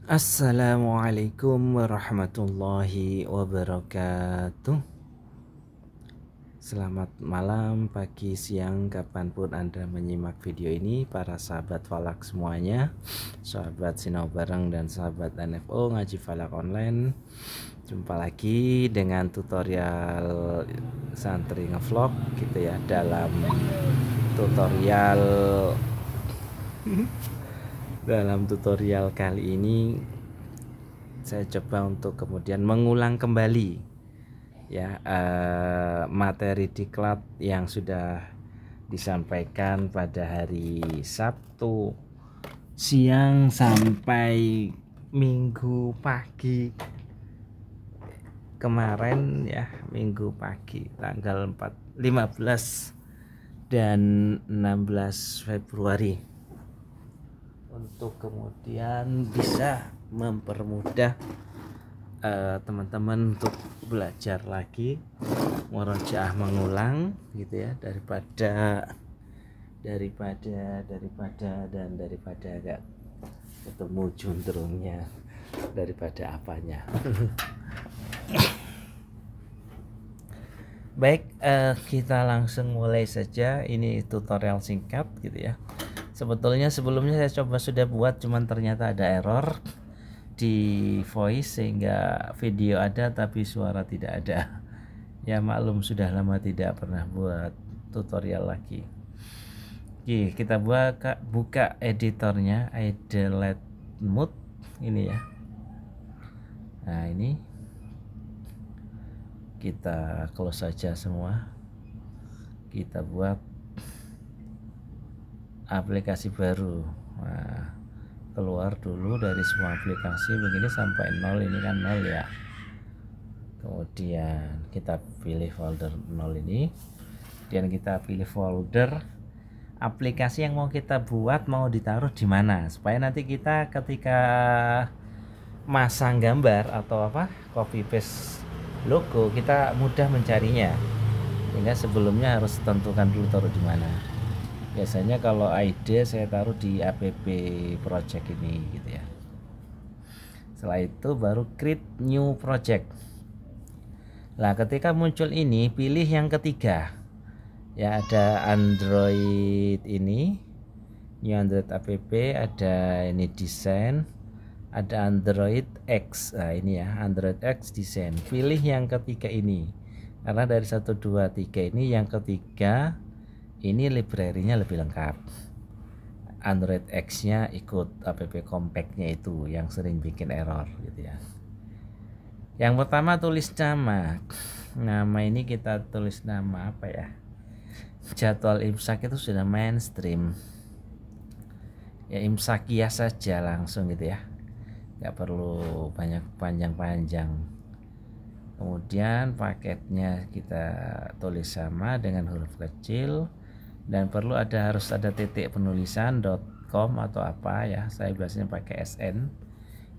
Assalamualaikum warahmatullahi wabarakatuh. Selamat malam, pagi, siang, kapanpun Anda menyimak video ini, para sahabat falak semuanya, sahabat Sinau Bareng dan sahabat NFO Ngaji Falak Online. Jumpa lagi dengan tutorial santri ngevlog gitu ya. Dalam tutorial kali ini saya coba untuk kemudian mengulang kembali ya materi diklat yang sudah disampaikan pada hari Sabtu siang sampai Minggu pagi kemarin ya, Minggu pagi tanggal 15 dan 16 Februari, untuk kemudian bisa mempermudah teman-teman untuk belajar lagi, murojaah mengulang gitu ya, daripada agak ketemu juntrungnya daripada apanya. Baik, kita langsung mulai saja. Ini tutorial singkat gitu ya. Sebetulnya sebelumnya saya coba sudah buat, cuman ternyata ada error di voice sehingga video ada tapi suara tidak ada. Ya maklum, sudah lama tidak pernah buat tutorial lagi. Oke, kita buka editornya, Idle Mode ini ya. Nah, ini kita close saja semua. Kita buat aplikasi baru. Nah, keluar dulu dari semua aplikasi begini sampai 0, ini kan 0 ya. Kemudian kita pilih folder 0 ini, dan kita pilih folder aplikasi yang mau kita buat, mau ditaruh di mana supaya nanti kita ketika masang gambar atau copy paste logo kita mudah mencarinya. Sehingga sebelumnya harus tentukan dulu taruh di mana. Biasanya kalau ide saya taruh di app project ini gitu ya. Setelah itu baru create new project. Nah, ketika muncul ini, pilih yang ketiga ya, ada Android ini, new Android app, ada ini desain, ada Android X. Nah, ini ya, Android X desain. Pilih yang ketiga ini, karena dari 1, 2, 3 ini yang ketiga ini library-nya lebih lengkap. Android X-nya ikut app compact-nya itu yang sering bikin error gitu ya. Yang pertama tulis nama. Nama ini kita tulis nama apa ya? Jadwal imsak itu sudah mainstream. Ya imsakiah saja langsung gitu ya. Gak perlu banyak panjang-panjang. Kemudian paketnya kita tulis sama dengan huruf kecil. Dan harus ada titik penulisan .com atau apa ya. Saya biasanya pakai SN,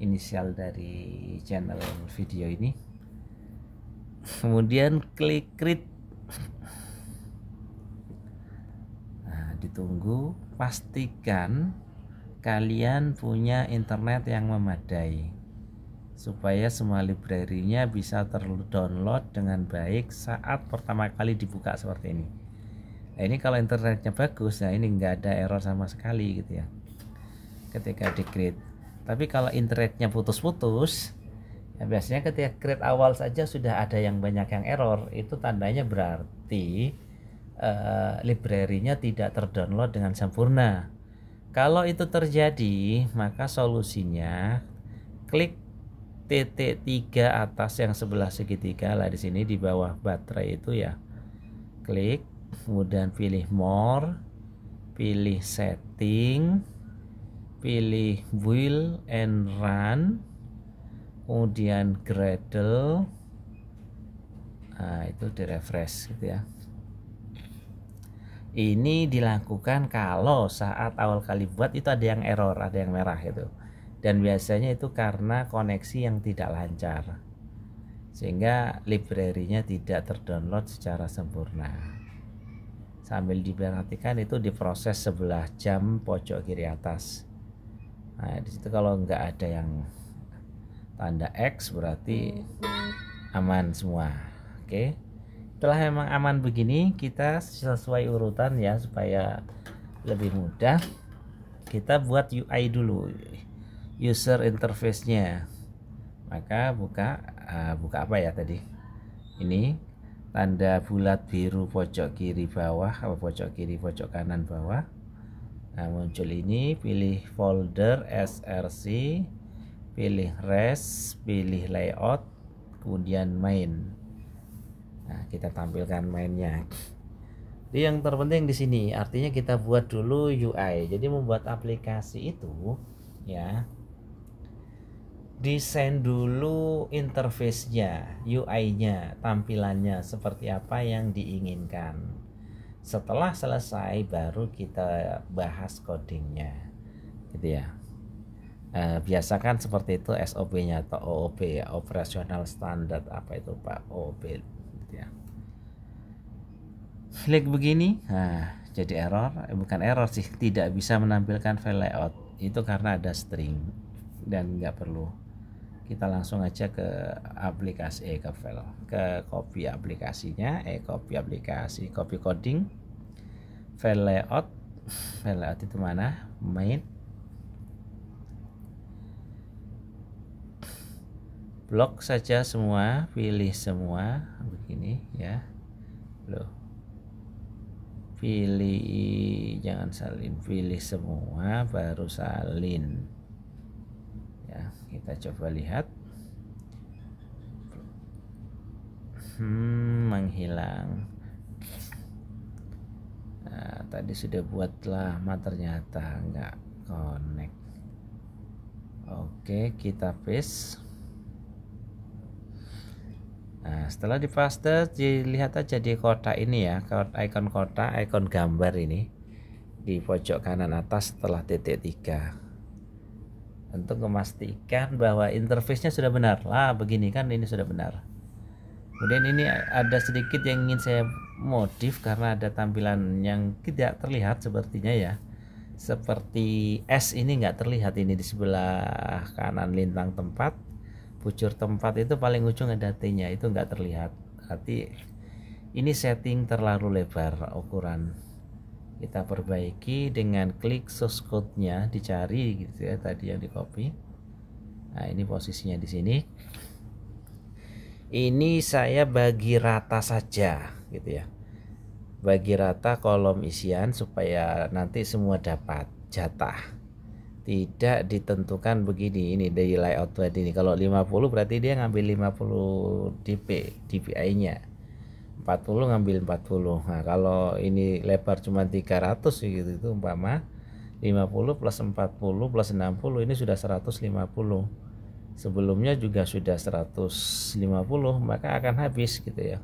inisial dari channel video ini. Kemudian klik create. Nah, ditunggu, pastikan kalian punya internet yang memadai supaya semua library-nya bisa terdownload dengan baik saat pertama kali dibuka seperti ini. Nah, ini kalau internetnya bagus, nah ini nggak ada error sama sekali gitu ya ketika di create. Tapi kalau internetnya putus-putus ya, biasanya ketika create awal saja sudah ada yang banyak yang error, itu tandanya berarti library-nya tidak terdownload dengan sempurna. Kalau itu terjadi, maka solusinya klik titik 3 atas yang sebelah segitiga lah di sini di bawah baterai itu ya. Klik, kemudian pilih more, pilih setting, pilih will and run, kemudian Gradle. Nah, itu di refresh gitu ya. Ini dilakukan kalau saat awal kali buat itu ada yang error, ada yang merah gitu. Dan biasanya itu karena koneksi yang tidak lancar, sehingga library-nya tidak terdownload secara sempurna. Sambil diperhatikan itu diproses sebelah jam pojok kiri atas. Nah, di situ kalau nggak ada yang tanda X berarti aman semua. Oke. Setelah memang aman begini, kita sesuai urutan ya supaya lebih mudah. Kita buat UI dulu, user interface-nya. Maka buka apa ya tadi? Ini tanda bulat biru pojok kiri bawah, atau pojok kiri pojok kanan bawah. Nah, muncul ini, pilih folder src, pilih res, pilih layout, kemudian main. Nah, kita tampilkan mainnya. Jadi yang terpenting di sini artinya kita buat dulu UI. Jadi membuat aplikasi itu ya, desain dulu interface-nya, UI-nya, tampilannya seperti apa yang diinginkan. Setelah selesai baru kita bahas codingnya, gitu ya. Biasakan seperti itu SOP-nya atau OOP ya, operasional standard apa itu Pak, OOP gitu ya. Klik begini, nah jadi error, bukan error sih, tidak bisa menampilkan file layout itu karena ada string dan nggak perlu. Kita langsung aja ke aplikasi ke file, ke copy aplikasinya, copy aplikasi, copy coding, file layout itu mana, main, blok saja semua, pilih semua begini ya, loh, pilih, jangan salin, pilih semua baru salin ya. Kita coba lihat, menghilang. Nah, tadi sudah buat lama ternyata nggak connect. Oke, kita paste. Nah, setelah dipaste, dilihat aja di kotak ini ya, icon kotak, icon gambar ini di pojok kanan atas setelah titik 3. Untuk memastikan bahwa interface-nya sudah benar. Lah, begini kan ini sudah benar. Kemudian ini ada sedikit yang ingin saya modif karena ada tampilan yang tidak terlihat sepertinya ya. Seperti S ini nggak terlihat, ini di sebelah kanan lintang tempat. Pucur tempat itu paling ujung ada T-nya, itu nggak terlihat. Berarti ini setting terlalu lebar ukuran. Kita perbaiki dengan klik source code-nya, dicari gitu ya, tadi yang di copy. Nah, ini posisinya di sini. Ini saya bagi rata saja gitu ya. Bagi rata kolom isian supaya nanti semua dapat jatah. Tidak ditentukan begini, ini dari layout tadi ini. Kalau 50 berarti dia ngambil 50 dpi-nya. 40 ngambil 40. Nah, kalau ini lebar cuma 300 gitu, itu umpama 50 plus 40 plus 60 ini sudah 150. Sebelumnya juga sudah 150, maka akan habis gitu ya.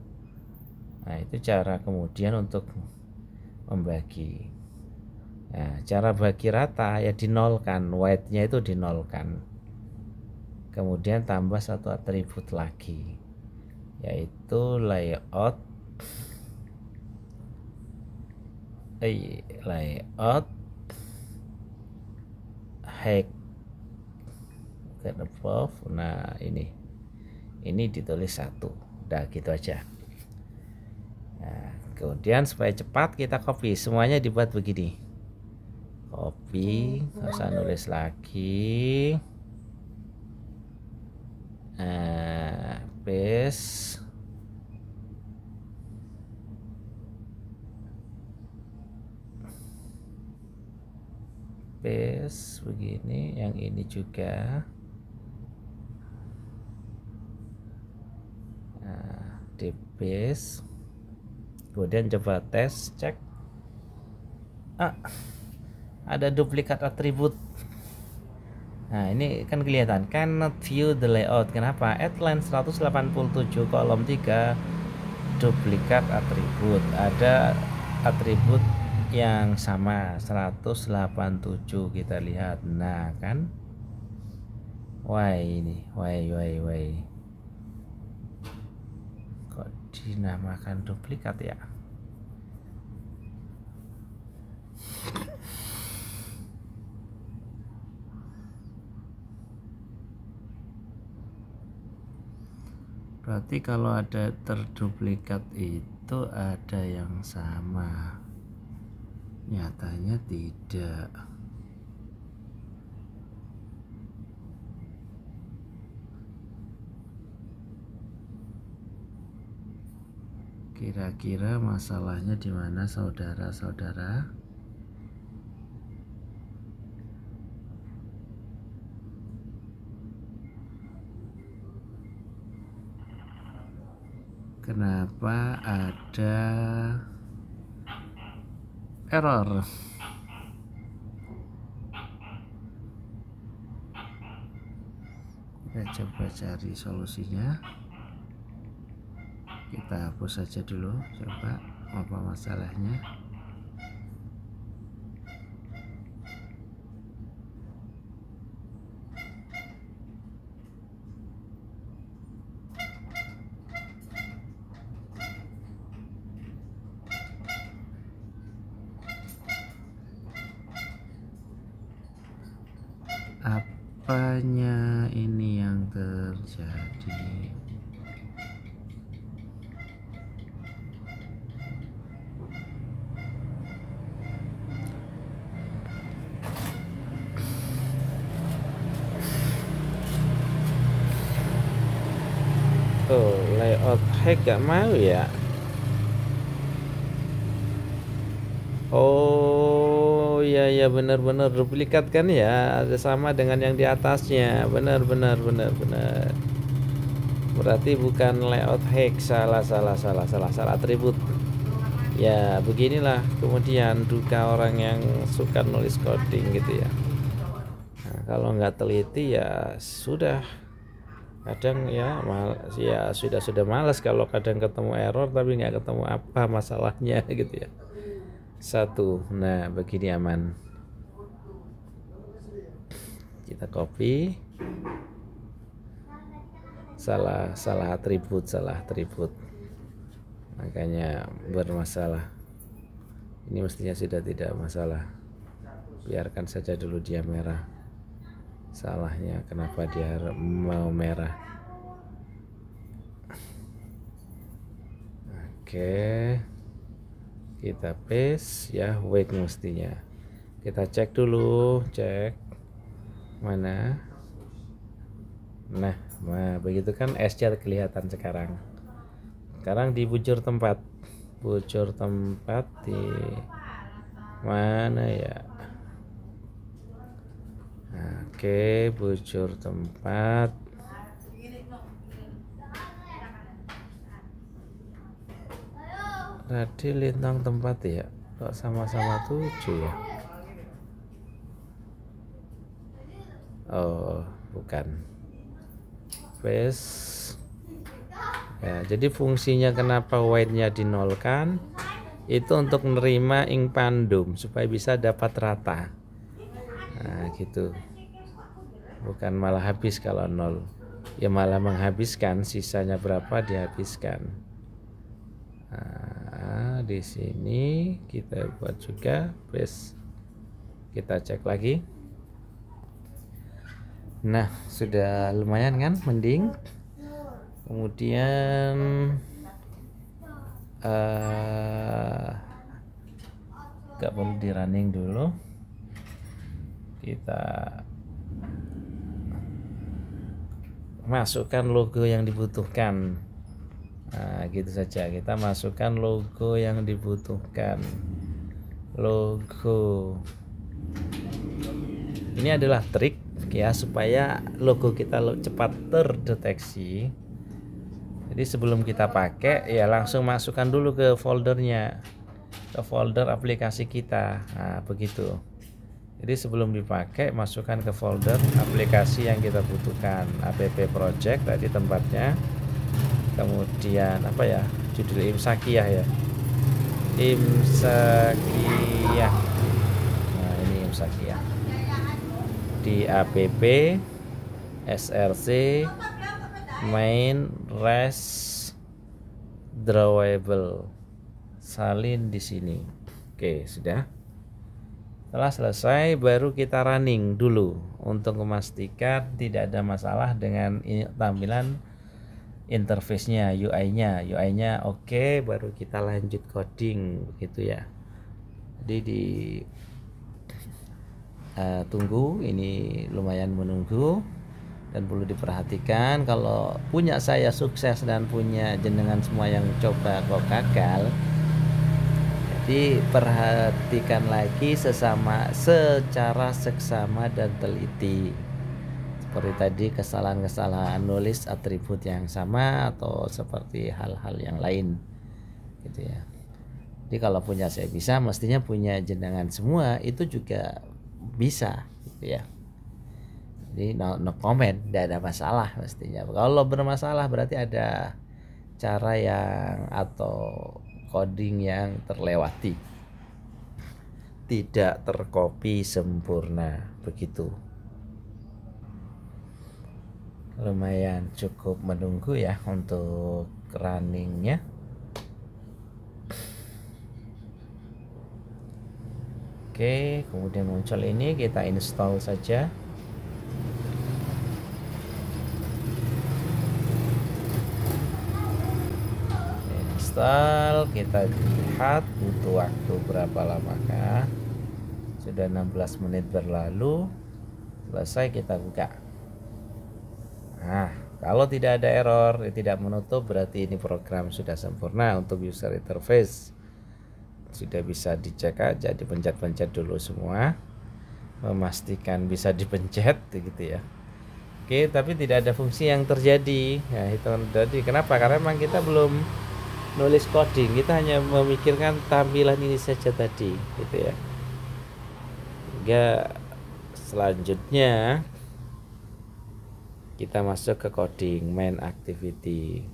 Nah, itu cara kemudian untuk membagi. Nah, cara bagi rata ya dinolkan, white-nya itu dinolkan. Kemudian tambah satu atribut lagi, yaitu layout height get above. Nah, ini ditulis 1. Udah gitu aja. Nah, kemudian supaya cepat kita copy, semuanya dibuat begini. Copy, nggak usah nulis lagi. Paste. Paste begini, yang ini juga. Nah, di paste. Kemudian coba tes, cek. Ada duplikat atribut. Nah, ini kan kelihatan cannot view the layout. Kenapa? Add line 187 kolom 3 duplikat atribut. Ada atribut yang sama 187, kita lihat. Nah, kan why ini why kok dinamakan duplikat ya? Berarti kalau ada terduplikat itu ada yang sama, nyatanya tidak. Kira-kira masalahnya di mana saudara-saudara? Kenapa ada error? Kita coba cari solusinya. Kita hapus saja dulu, coba apa masalahnya. Apanya ini yang terjadi? Oh, layout hack gak mau ya? Oh ya benar-benar duplikat kan ya, ada sama dengan yang di atasnya. Benar. Berarti bukan layout hack, salah atribut. Ya beginilah kemudian duka orang yang suka nulis coding gitu ya. Nah, kalau nggak teliti ya sudah, kadang ya sudah malas kalau kadang ketemu error tapi nggak ketemu apa masalahnya gitu ya. Satu, nah begini aman. Kita copy. Salah atribut, makanya bermasalah. Ini mestinya sudah tidak masalah, biarkan saja dulu dia merah. Salahnya kenapa dia mau merah? Oke, kita paste ya, wait mestinya. Kita cek dulu, cek mana. Nah begitu kan S-nya kelihatan sekarang. Sekarang di bujur tempat di mana ya? Oke, bujur tempat. Tadi lintang tempat ya, kok sama-sama 7 ya? Oh, bukan. Paste. Ya, jadi fungsinya kenapa white-nya dinolkan itu untuk menerima ing pandum supaya bisa dapat rata. Nah, gitu. Bukan malah habis kalau 0. Ya malah menghabiskan, sisanya berapa dihabiskan. Nah, di sini kita buat juga paste. Kita cek lagi. Nah, sudah lumayan kan, mending. Kemudian gak perlu di running dulu, kita masukkan logo yang dibutuhkan. Nah, gitu saja, kita masukkan logo yang dibutuhkan. Logo ini adalah trik ya supaya logo kita cepat terdeteksi. Jadi sebelum kita pakai ya langsung masukkan dulu ke foldernya, ke folder aplikasi kita. Nah begitu. Jadi sebelum dipakai masukkan ke folder aplikasi yang kita butuhkan. App project tadi tempatnya. Kemudian apa ya, judul Imsakiyah ya, Imsakiyah. Nah ini Imsakiyah di app src main res drawable, salin di sini. Oke, sudah. Setelah selesai baru kita running dulu untuk memastikan tidak ada masalah dengan tampilan interface-nya, UI-nya oke, baru kita lanjut coding gitu ya. Jadi tunggu, ini lumayan menunggu dan perlu diperhatikan. Kalau punya saya sukses dan punya jenengan semua yang coba kok gagal, jadi perhatikan lagi secara seksama dan teliti. Seperti tadi kesalahan-kesalahan nulis atribut yang sama atau seperti hal-hal yang lain gitu ya. Jadi kalau punya saya bisa, mestinya punya jenengan semua itu juga bisa gitu ya. Jadi no comment, tidak ada masalah mestinya. Kalau bermasalah berarti ada cara yang atau coding yang terlewati, tidak tercopy sempurna begitu. Lumayan cukup menunggu ya untuk runningnya. Oke, kemudian muncul ini, kita install saja. Install, kita lihat butuh waktu berapa lamakah. Sudah 16 menit berlalu. Selesai, kita buka. Nah, kalau tidak ada error, tidak menutup, berarti ini program sudah sempurna untuk user interface. Sudah bisa dicek aja, dipencet-pencet dulu semua, memastikan bisa dipencet gitu ya. Oke, tapi tidak ada fungsi yang terjadi. Nah, itu jadi kenapa? Karena memang kita belum nulis coding, kita hanya memikirkan tampilan ini saja tadi gitu ya. Hingga selanjutnya kita masuk ke coding main activity.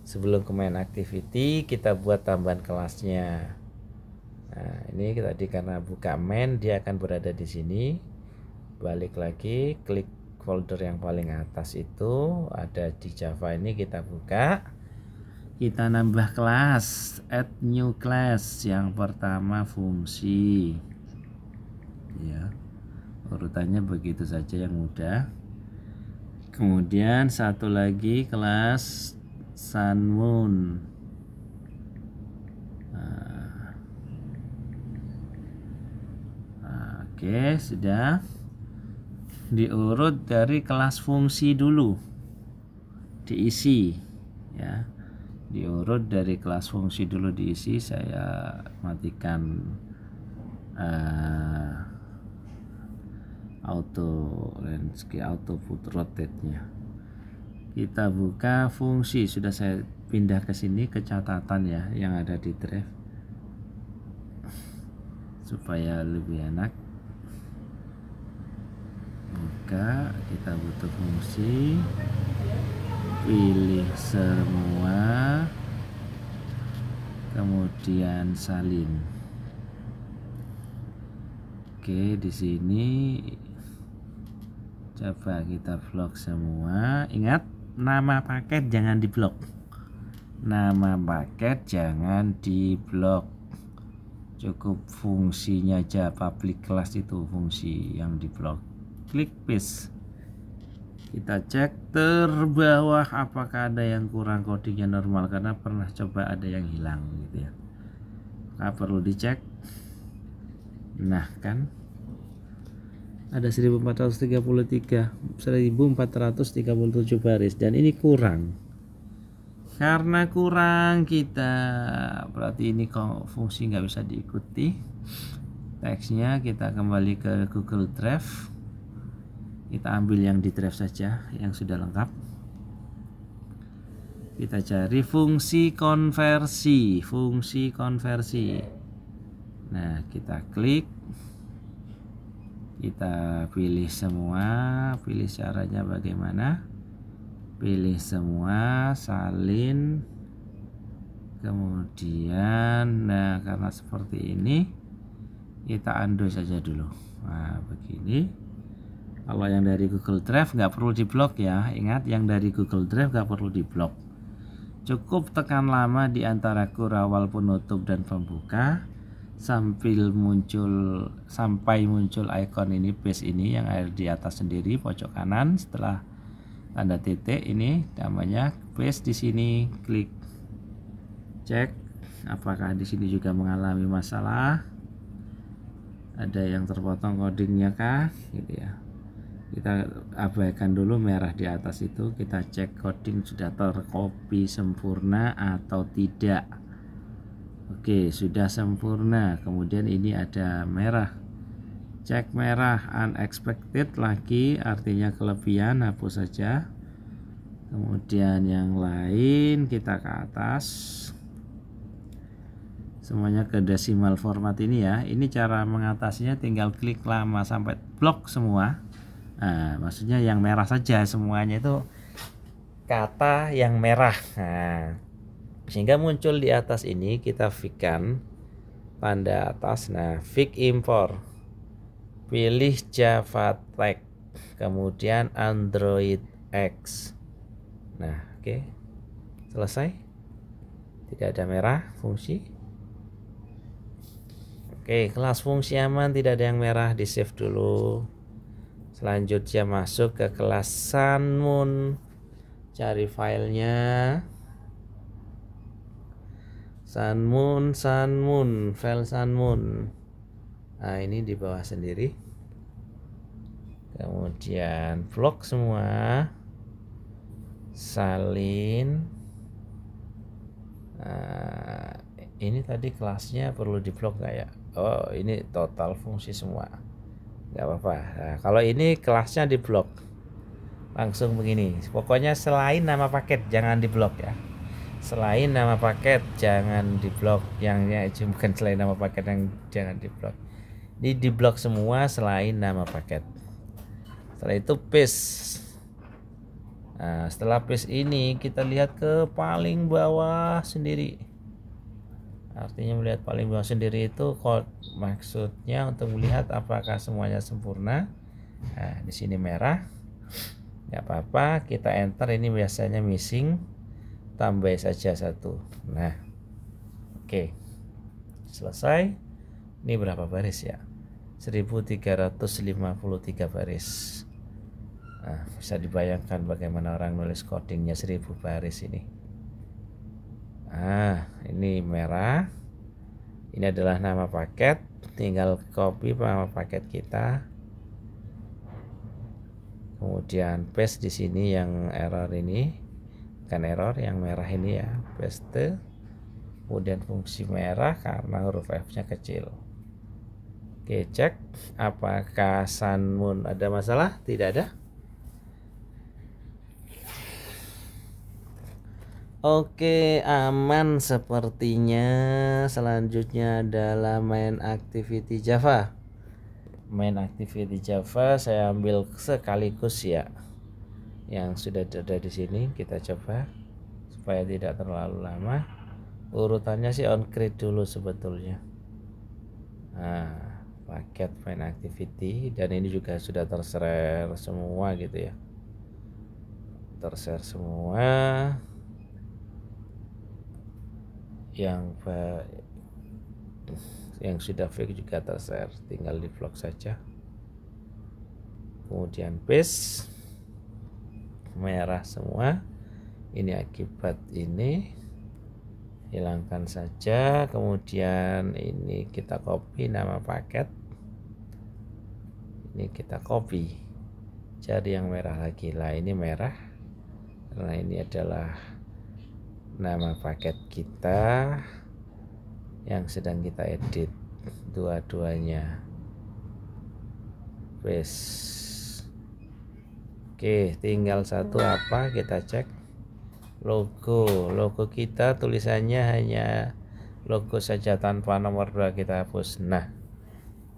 Sebelum ke main activity, kita buat tambahan kelasnya. Nah, ini tadi karena buka main, dia akan berada di sini. Balik lagi, klik folder yang paling atas itu, ada di Java ini, kita buka. Kita nambah kelas, add new class. Yang pertama fungsi. Ya. Urutannya begitu saja yang mudah. Kemudian satu lagi kelas sunmoon. Oke, sudah. Diurut dari kelas fungsi dulu, diisi ya. Diurut dari kelas fungsi dulu diisi. Saya matikan auto landscape, auto put rotate nya. Kita buka fungsi, sudah saya pindah ke sini ke catatan ya yang ada di drive supaya lebih enak. Buka, kita butuh fungsi, pilih semua, kemudian salin. Oke, di sini coba kita blok semua. Ingat, nama paket jangan diblok. Nama paket jangan diblok. Cukup fungsinya aja, public class itu fungsi yang diblok. Klik paste. Kita cek terbawah apakah ada yang kurang codingnya normal, karena pernah coba ada yang hilang gitu ya. Maka perlu dicek. Nah kan ada 1437 baris dan ini kurang. Karena kurang, kita berarti ini kok fungsi nggak bisa diikuti. Teksnya kita kembali ke Google Drive. Kita ambil yang di drive saja yang sudah lengkap. Kita cari fungsi konversi, Nah, kita klik. Kita pilih semua, pilih caranya bagaimana. Pilih semua, salin. Kemudian karena seperti ini, kita undo saja dulu. Nah, begini. Kalau yang dari Google Drive nggak perlu diblok ya. Ingat, yang dari Google Drive nggak perlu diblok. Cukup tekan lama di antara kurang awal penutup dan pembuka sampai muncul ikon ini, base ini yang ada di atas sendiri pojok kanan. Setelah tanda titik ini namanya paste di sini, klik cek apakah di sini juga mengalami masalah, ada yang terpotong codingnya kah gitu ya. Kita abaikan dulu merah di atas itu, kita cek coding sudah tercopy sempurna atau tidak. Oke, sudah sempurna. Kemudian ini ada merah, cek merah unexpected lagi, artinya kelebihan, hapus saja. Kemudian yang lain kita ke atas, semuanya ke decimal format ini ya. Ini cara mengatasinya, tinggal klik lama sampai blok semua. Nah, maksudnya yang merah saja, semuanya itu kata yang merah. Nah, sehingga muncul di atas ini, kita fix-kan tanda atas. Nah, fix import, pilih Java Tag, kemudian Android X. Nah, oke. Selesai. Tidak ada merah fungsi. Oke, kelas fungsi aman, tidak ada yang merah, di save dulu. Selanjutnya masuk ke kelas Sunmoon, cari filenya, Sunmoon, file Sunmoon. Nah, ini di bawah sendiri. Kemudian blok semua, salin. Nah, ini tadi kelasnya perlu diblok nggak ya? Oh, ini total fungsi semua, nggak apa-apa. Nah, kalau ini kelasnya diblok, langsung begini. Pokoknya selain nama paket jangan diblok ya. Selain nama paket jangan diblok. Yang bukan selain nama paket yang jangan diblok. Ini diblok semua selain nama paket. Setelah itu paste. Nah, setelah paste ini kita lihat ke paling bawah sendiri. Artinya melihat paling bawah sendiri itu maksudnya untuk melihat apakah semuanya sempurna. Nah, di sini merah, nggak apa-apa, kita enter. Ini biasanya missing, tambah saja 1. Nah, oke, selesai. Ini berapa baris ya? 1353 baris. Nah, bisa dibayangkan bagaimana orang nulis codingnya 1000 baris ini. Nah, ini merah. Ini adalah nama paket, tinggal copy nama paket kita. Kemudian paste di sini yang error ini, bukan error, yang merah ini ya, paste. Kemudian fungsi merah karena huruf F-nya kecil. Oke, cek apakah Sunmoon ada masalah? Tidak ada. Oke, aman sepertinya. Selanjutnya adalah main activity Java. Main activity Java saya ambil sekaligus ya, yang sudah ada di sini. Kita coba supaya tidak terlalu lama. Urutannya sih on create dulu sebetulnya. Nah, paket main activity, dan ini juga sudah tershare semua gitu ya. Tershare semua. Yang sudah fix juga tershare, tinggal di vlog saja. Kemudian paste, merah semua. Ini akibat ini, hilangkan saja. Kemudian ini kita copy nama paket, ini kita copy, cari yang merah lagi lah. Ini merah karena ini adalah nama paket kita yang sedang kita edit, dua-duanya. Paste. Oke, tinggal satu apa, kita cek logo kita, tulisannya hanya logo saja tanpa nomor 2, kita hapus. Nah,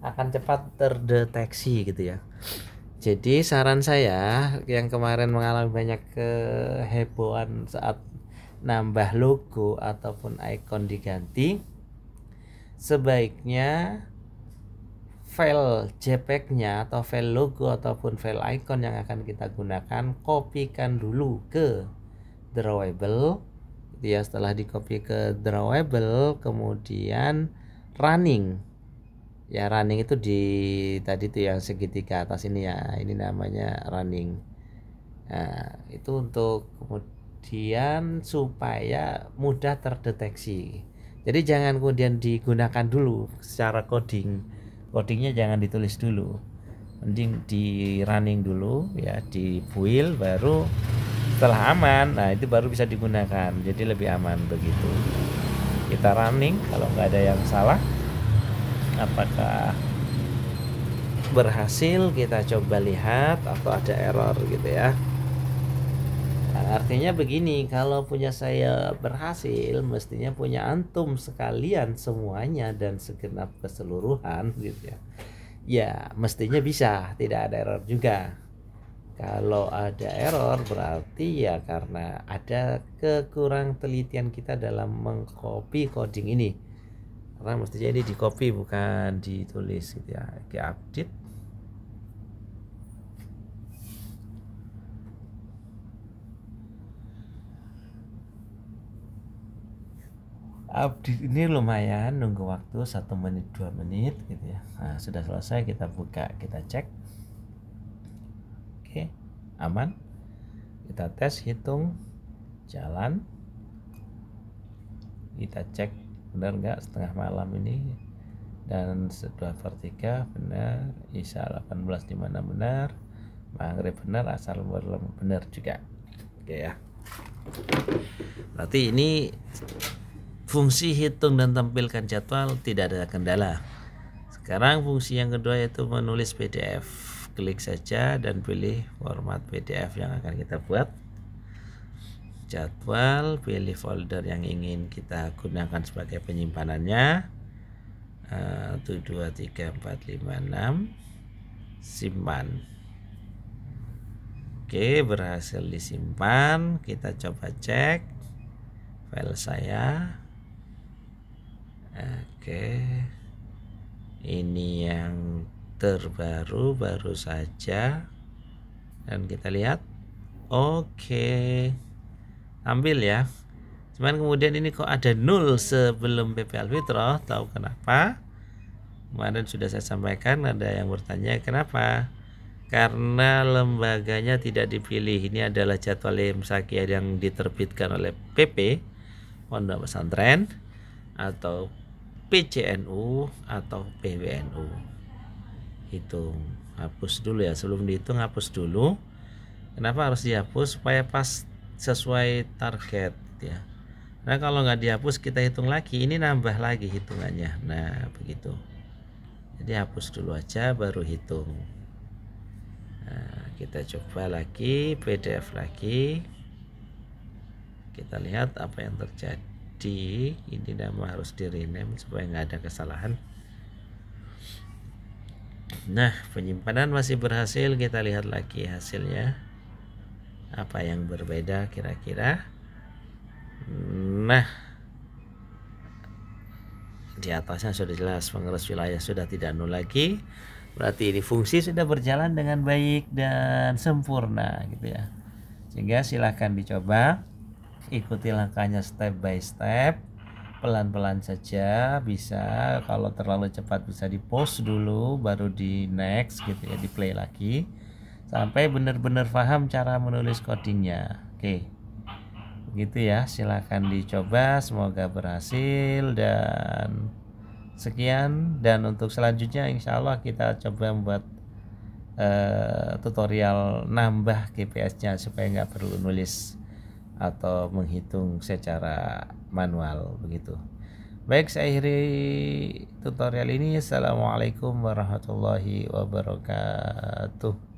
akan cepat terdeteksi gitu ya. Jadi saran saya yang kemarin mengalami banyak kehebohan saat nambah logo ataupun icon diganti, sebaiknya file JPEG-nya atau file logo ataupun file icon yang akan kita gunakan, kopikan dulu ke drawable gitu ya. Setelah dikopi ke drawable, kemudian running ya. Running itu di tadi tuh yang segitiga atas ini ya, ini namanya running. Nah, itu untuk kemudian supaya mudah terdeteksi. Jadi jangan kemudian digunakan dulu secara codingnya jangan ditulis dulu, mending di running dulu ya, di build, baru setelah aman, nah itu baru bisa digunakan, jadi lebih aman begitu. Kita running, kalau nggak ada yang salah, apakah berhasil, kita coba lihat atau ada error gitu ya. Nah, artinya begini, kalau punya saya berhasil, mestinya punya antum sekalian semuanya dan segenap keseluruhan gitu ya. Ya, mestinya bisa, tidak ada error juga. Kalau ada error berarti ya karena ada kekurang telitian kita dalam mengcopy coding ini. Karena mestinya ini di copy bukan ditulis gitu ya. Oke, update. Update ini lumayan, nunggu waktu 1 menit 2 menit gitu ya. Nah, sudah selesai, kita buka, kita cek. Oke, aman. Kita tes, hitung, jalan. Kita cek benar nggak setengah malam ini, dan 2/3 benar, Isya 18:56 benar, Maghrib benar, Asar benar juga. Oke ya. Berarti ini fungsi hitung dan tampilkan jadwal tidak ada kendala. Sekarang fungsi yang kedua yaitu menulis PDF. Klik saja dan pilih format PDF yang akan kita buat. Jadwal, pilih folder yang ingin kita gunakan sebagai penyimpanannya. 1, 2, 3, 4, 5, 6. Simpan. Oke, berhasil disimpan. Kita coba cek file saya. Oke, ini yang terbaru, baru saja, dan kita lihat oke, ambil ya. Cuman kemudian ini kok ada 0 sebelum PP Alfitroh, tahu kenapa? Kemarin sudah saya sampaikan, ada yang bertanya kenapa. Karena lembaganya tidak dipilih. Ini adalah jadwal imsakiyah yang diterbitkan oleh PP Pondok Pesantren atau PCNU atau PWNU. Hitung, hapus dulu ya, sebelum dihitung hapus dulu. Kenapa harus dihapus? Supaya pas sesuai target ya. Nah kalau nggak dihapus kita hitung lagi, ini nambah lagi hitungannya. Nah begitu. Jadi hapus dulu aja baru hitung. Nah, kita coba lagi PDF lagi. Kita lihat apa yang terjadi. Ini nama harus di rename supaya nggak ada kesalahan. Nah, penyimpanan masih berhasil. Kita lihat lagi hasilnya, apa yang berbeda kira-kira. Nah, di atasnya sudah jelas pengurus wilayah sudah tidak nol lagi. Berarti ini fungsi sudah berjalan dengan baik dan sempurna gitu ya. Sehingga silahkan dicoba, ikuti langkahnya step by step, pelan-pelan saja. Bisa, kalau terlalu cepat bisa di pause dulu baru di next gitu ya, di play lagi sampai benar-benar paham cara menulis codingnya. Oke, begitu ya, silahkan dicoba, semoga berhasil. Dan sekian, dan untuk selanjutnya insya Allah kita coba membuat tutorial nambah GPS-nya supaya nggak perlu nulis atau menghitung secara manual begitu. Baik, saya akhiri tutorial ini. Assalamualaikum warahmatullahi wabarakatuh.